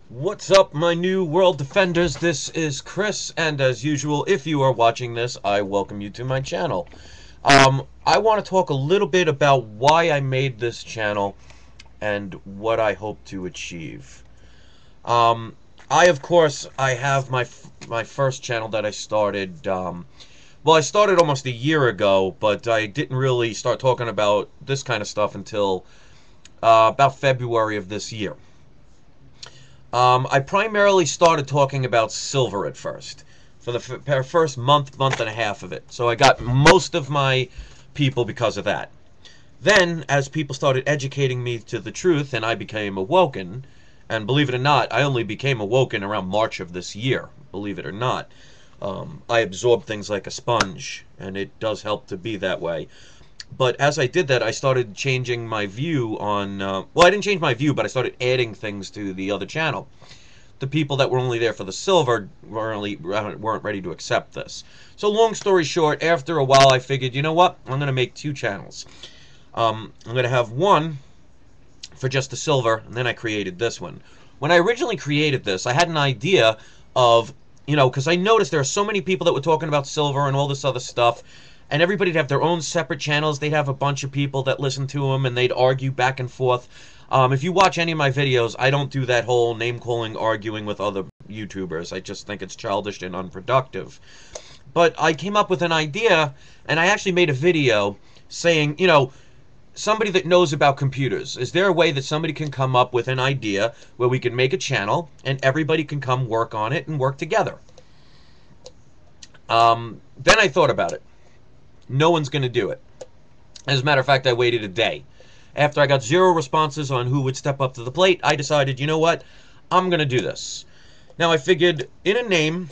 What's up, my new world defenders? This is Chris, and as usual, if you are watching this, I welcome you to my channel. I want to talk a little bit about why I made this channel and what I hope to achieve. Um, of course, I have my first channel that I started. Well, I started almost a year ago, but I didn't really start talking about this kind of stuff until about February of this year. I primarily started talking about silver at first, for the first month and a half of it. So I got most of my people because of that. Then, as people started educating me to the truth and I became awoken, and believe it or not, I only became awoken around March of this year, believe it or not. I absorb things like a sponge, and it does help to be that way. But as I did that, I started changing my view on, well, I didn't change my view, but I started adding things to the other channel. The people that were only there for the silver weren't ready to accept this. So long story short, after a while I figured, you know what, I'm going to make two channels. I'm going to have one for just the silver, and then I created this one. When I originally created this, I had an idea of, because I noticed there are so many people that were talking about silver and all this other stuff, and everybody'd have their own separate channels. They'd have a bunch of people that listen to them, and they'd argue back and forth. If you watch any of my videos, I don't do that whole name-calling, arguing with other YouTubers. I just think it's childish and unproductive. But I came up with an idea, and I actually made a video saying, somebody that knows about computers, is there a way that somebody can come up with an idea where we can make a channel, and everybody can come work on it and work together? Then I thought about it. No one's going to do it. As a matter of fact, I waited a day. After I got 0 responses on who would step up to the plate, I decided, you know what? I'm going to do this. Now, I figured in a name,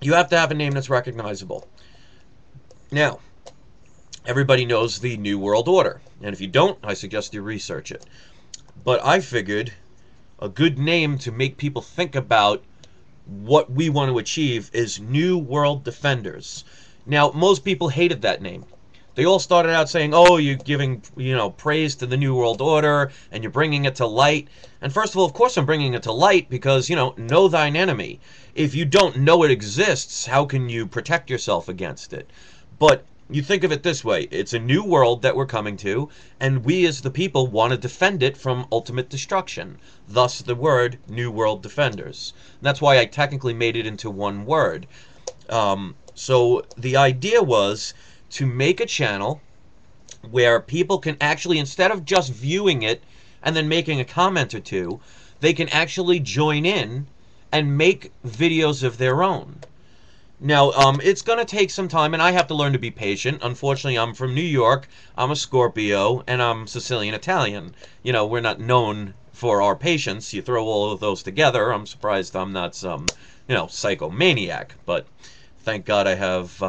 you have to have a name that's recognizable. Now, everybody knows the New World Order. And if you don't, I suggest you research it. But I figured a good name to make people think about what we want to achieve is New World Defenders. Now, most people hated that name. They all started out saying, oh, you're giving, praise to the New World Order, and you're bringing it to light. And first of all, of course I'm bringing it to light because, know thine enemy. If you don't know it exists, how can you protect yourself against it? But you think of it this way. It's a new world that we're coming to, and we as the people want to defend it from ultimate destruction. Thus the word New World Defenders. And that's why I technically made it into one word. So the idea was to make a channel where people can actually, instead of just viewing it and then making a comment or two, they can actually join in and make videos of their own. Now, it's going to take some time, and I have to learn to be patient. Unfortunately, I'm from New York, I'm a Scorpio, and I'm Sicilian Italian. We're not known for our patience. You throw all of those together, I'm surprised I'm not some, psychomaniac. But thank God I have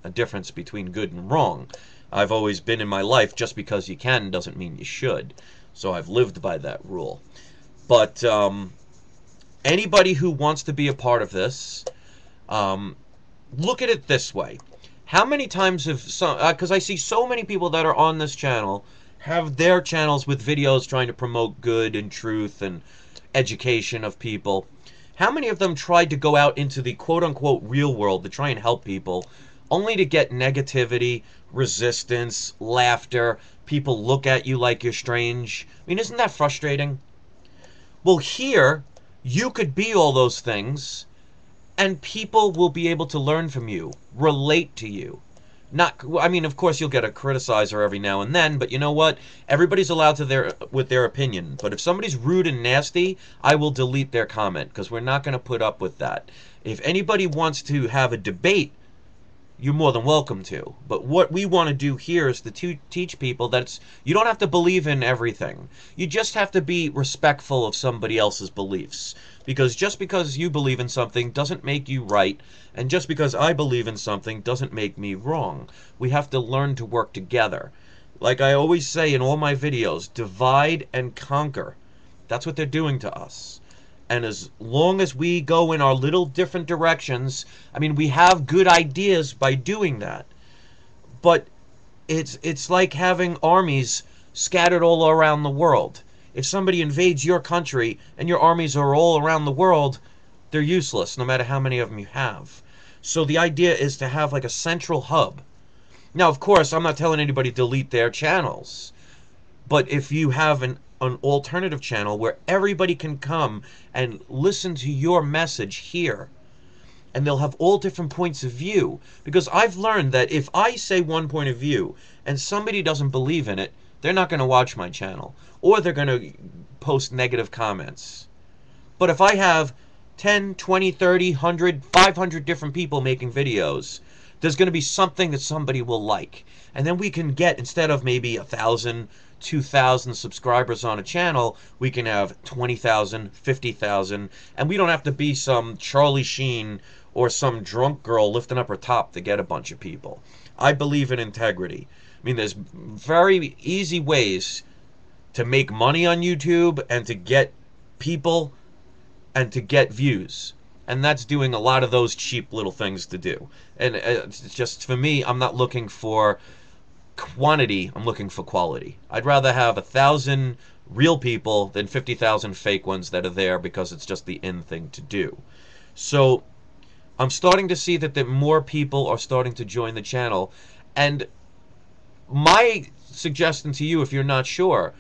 a difference between good and wrong. I've always been in my life, just because you can doesn't mean you should. So I've lived by that rule. But anybody who wants to be a part of this, look at it this way. How many times have some, because I see so many people that are on this channel have their channels with videos trying to promote good and truth and education of people. How many of them tried to go out into the quote-unquote real world to try and help people, only to get negativity, resistance, laughter, people look at you like you're strange? I mean, isn't that frustrating? Well, here, you could be all those things, and people will be able to learn from you, relate to you. I mean, of course, you'll get a criticizer every now and then, but you know what? Everybody's allowed to with their opinion. But if somebody's rude and nasty, I will delete their comment, because we're not going to put up with that. If anybody wants to have a debate, you're more than welcome to. But what we want to do here is to teach people that you don't have to believe in everything. You just have to be respectful of somebody else's beliefs. Because just because you believe in something doesn't make you right, and just because I believe in something doesn't make me wrong. We have to learn to work together. Like I always say in all my videos, divide and conquer. That's what they're doing to us. And as long as we go in our little different directions, I mean, we have good ideas by doing that. But it's like having armies scattered all around the world. If somebody invades your country and your armies are all around the world, they're useless no matter how many of them you have. So the idea is to have like a central hub. Now, of course, I'm not telling anybody to delete their channels, but if you have an alternative channel where everybody can come and listen to your message here, and they'll have all different points of view, because I've learned that if I say one point of view and somebody doesn't believe in it, they're not going to watch my channel, or they're going to post negative comments. But if I have 10, 20, 30, 100, 500 different people making videos, there's going to be something that somebody will like. And then we can get, instead of maybe 1,000, 2,000 subscribers on a channel, we can have 20,000, 50,000, and we don't have to be some Charlie Sheen or some drunk girl lifting up her top to get a bunch of people. I believe in integrity. I mean, there's very easy ways to make money on YouTube and to get people and to get views. And that's doing a lot of those cheap little things to do. And it's just, for me, I'm not looking for quantity, I'm looking for quality. I'd rather have 1,000 real people than 50,000 fake ones that are there because it's just the in thing to do. So I'm starting to see that more people are starting to join the channel. And my suggestion to you, if you're not sure,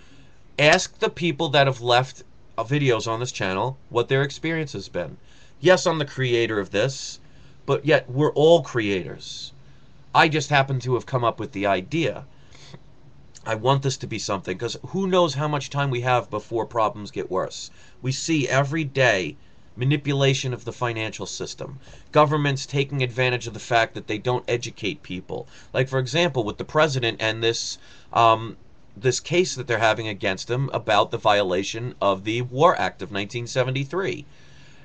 ask the people that have left videos on this channel what their experience has been. Yes, I'm the creator of this, but yet we're all creators. I just happen to have come up with the idea. I want this to be something, because who knows how much time we have before problems get worse. We see every day manipulation of the financial system. Governments taking advantage of the fact that they don't educate people. Like, for example, with the president and this case that they're having against him about the violation of the War Act of 1973.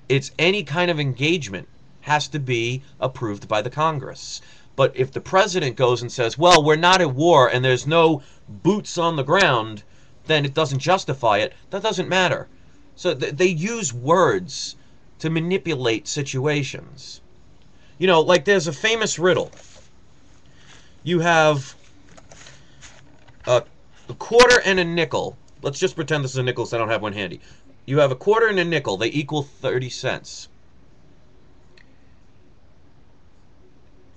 It's any kind of engagement has to be approved by the Congress. But if the president goes and says, well, we're not at war and there's no boots on the ground, then it doesn't justify it. That doesn't matter. So they use words to manipulate situations. You know, like there's a famous riddle. You have a quarter and a nickel. Let's just pretend this is a nickel so I don't have one handy. You have a quarter and a nickel. They equal 30 cents.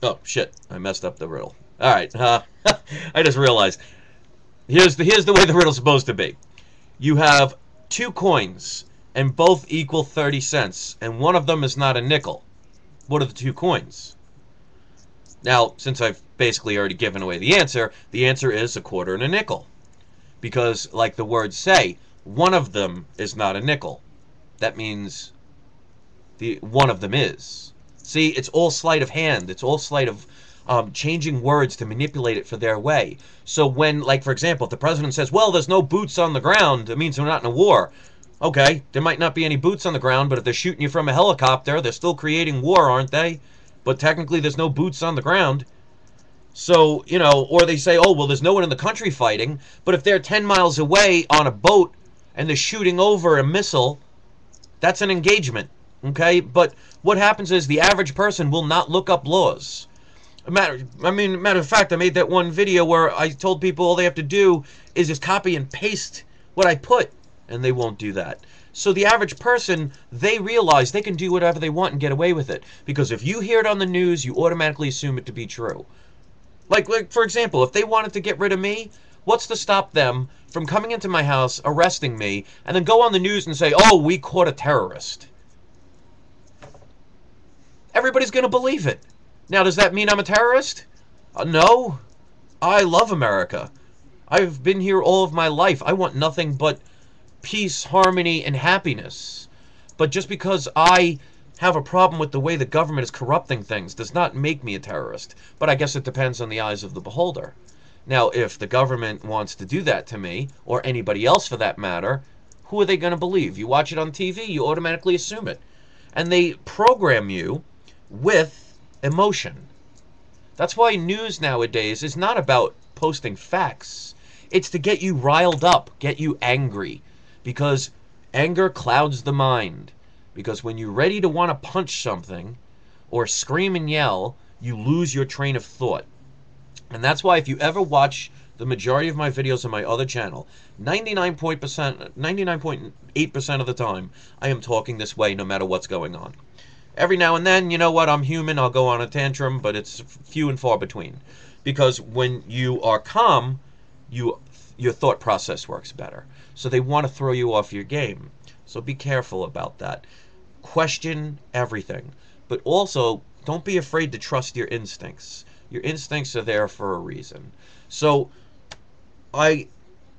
Oh, shit. I messed up the riddle. All right. I just realized. Here's the way the riddle's supposed to be. You have two coins, and both equal 30 cents, and one of them is not a nickel. What are the two coins? Now, since I've basically already given away the answer is a quarter and a nickel. Because, like the words say, one of them is not a nickel. That means one of them is. See, it's all sleight of hand. It's all sleight of changing words to manipulate it for their way. So when, like, for example, if the president says, well, there's no boots on the ground, it means we're not in a war. Okay, there might not be any boots on the ground, but if they're shooting you from a helicopter, they're still creating war, aren't they? But technically, there's no boots on the ground. So, you know, or they say, oh, well, there's no one in the country fighting, but if they're 10 miles away on a boat and they're shooting over a missile, that's an engagement, okay? But what happens is the average person will not look up laws. Matter of fact, I made that one video where I told people all they have to do is just copy and paste what I put, and they won't do that. So the average person, they realize they can do whatever they want and get away with it. Because if you hear it on the news, you automatically assume it to be true. Like, for example, if they wanted to get rid of me, what's to stop them from coming into my house, arresting me, and then go on the news and say, oh, we caught a terrorist? Everybody's going to believe it. Now, does that mean I'm a terrorist? No. I love America. I've been here all of my life. I want nothing but peace, harmony, and happiness. But just because I have a problem with the way the government is corrupting things does not make me a terrorist. But I guess it depends on the eyes of the beholder. Now, if the government wants to do that to me, or anybody else for that matter, who are they going to believe? You watch it on TV, you automatically assume it. And they program you with emotion. That's why news nowadays is not about posting facts. It's to get you riled up, get you angry. Because anger clouds the mind. Because when you're ready to want to punch something or scream and yell, you lose your train of thought. And that's why if you ever watch The majority of my videos on my other channel, 99.8% of the time, I am talking this way no matter what's going on. Every now and then, you know what, I'm human, I'll go on a tantrum, but it's few and far between. Because when you are calm, your thought process works better. So they want to throw you off your game. So be careful about that. Question everything. But also, don't be afraid to trust your instincts. Your instincts are there for a reason. So I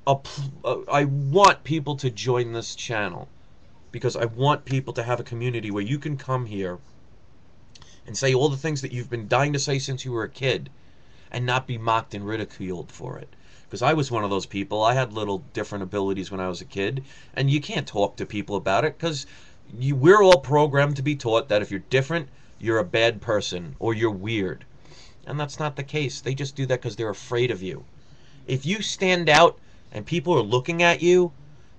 I want people to join this channel because I want people to have a community where you can come here and say all the things that you've been dying to say since you were a kid and not be mocked and ridiculed for it. Because I was one of those people. I had little different abilities when I was a kid, and you can't talk to people about it because we're all programmed to be taught that if you're different, you're a bad person or you're weird. And that's not the case. They just do that because they're afraid of you. If you stand out and people are looking at you,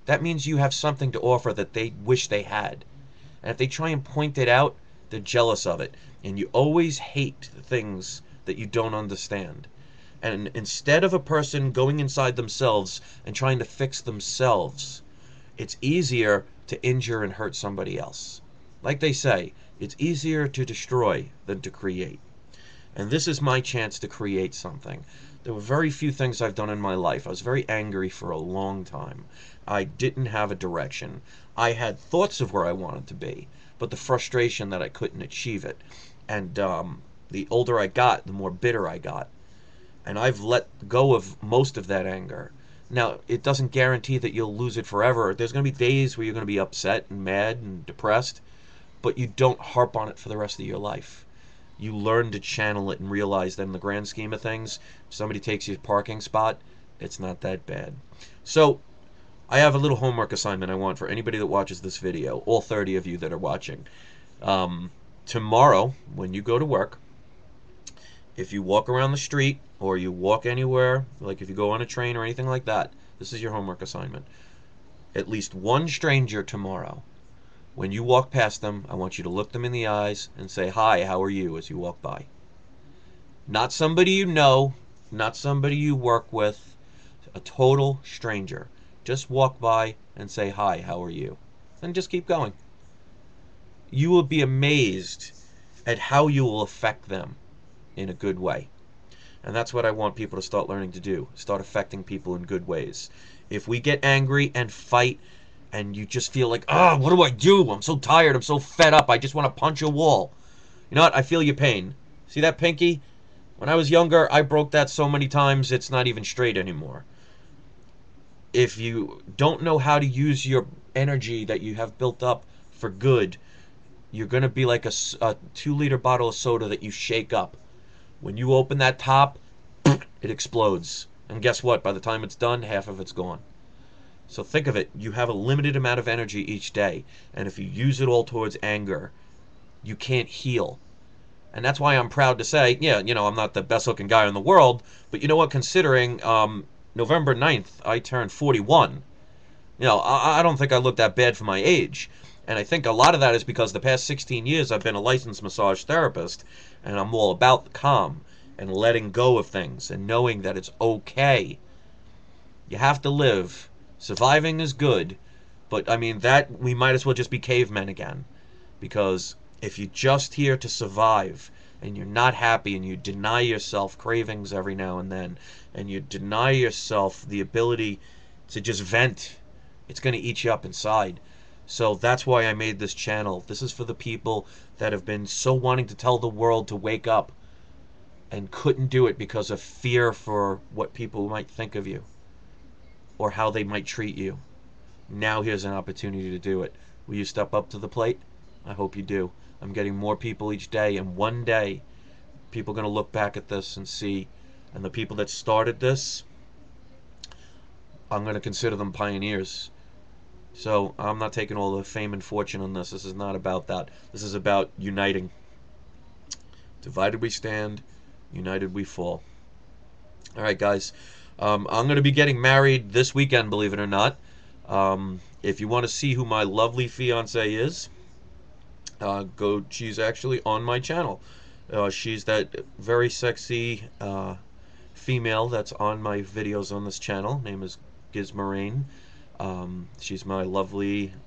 that means you have something to offer that they wish they had. And if they try and point it out, they're jealous of it. And you always hate things that you don't understand. And instead of a person going inside themselves and trying to fix themselves, it's easier to injure and hurt somebody else. Like they say, it's easier to destroy than to create. And this is my chance to create something. There were very few things I've done in my life. I was very angry for a long time. I didn't have a direction. I had thoughts of where I wanted to be, but the frustration that I couldn't achieve it. And the older I got, the more bitter I got. And I've let go of most of that anger. Now, it doesn't guarantee that you'll lose it forever. There's going to be days where you're going to be upset and mad and depressed, but you don't harp on it for the rest of your life. You learn to channel it and realize that in the grand scheme of things, if somebody takes your parking spot, it's not that bad. So, I have a little homework assignment I want for anybody that watches this video, all 30 of you that are watching. Tomorrow, when you go to work, if you walk around the street or you walk anywhere, like if you go on a train or anything like that, this is your homework assignment. At least one stranger tomorrow, when you walk past them, I want you to look them in the eyes and say, "Hi, how are you?" as you walk by. Not somebody you know, not somebody you work with, a total stranger. Just walk by and say, "Hi, how are you?" And just keep going. You will be amazed at how you will affect them in a good way. And that's what I want people to start learning to do. Start affecting people in good ways. If we get angry and fight and you just feel like, what do I do? I'm so tired. I'm so fed up. I just want to punch a wall. You know what? I feel your pain. See that pinky? When I was younger, I broke that so many times it's not even straight anymore. If you don't know how to use your energy that you have built up for good, you're going to be like a 2-liter bottle of soda that you shake up. When you open that top, it explodes. And guess what? By the time it's done, half of it's gone. So think of it. You have a limited amount of energy each day. And if you use it all towards anger, you can't heal. And that's why I'm proud to say, yeah, you know, I'm not the best looking guy in the world. But you know what? Considering November 9th, I turned 41. You know, I don't think I look that bad for my age. And I think a lot of that is because the past 16 years I've been a licensed massage therapist. And I'm all about the calm and letting go of things and knowing that it's okay. You have to live. Surviving is good, but I mean that we might as well just be cavemen again. Because if you're just here to survive and you're not happy and you deny yourself cravings every now and then and you deny yourself the ability to just vent, it's going to eat you up inside. So that's why I made this channel. This is for the people that have been so wanting to tell the world to wake up and couldn't do it because of fear for what people might think of you or how they might treat you. Now here's an opportunity to do it. Will you step up to the plate? I hope you do. I'm getting more people each day, and one day people are going to look back at this and see, and the people that started this, I'm going to consider them pioneers. So I'm not taking all the fame and fortune on this. This is not about that. This is about uniting. Divided we stand, united we fall. All right, guys. I'm going to be getting married this weekend, believe it or not. If you want to see who my lovely fiance is, she's actually on my channel. She's that very sexy female that's on my videos on this channel. Name is Gizmarine. She's my lovely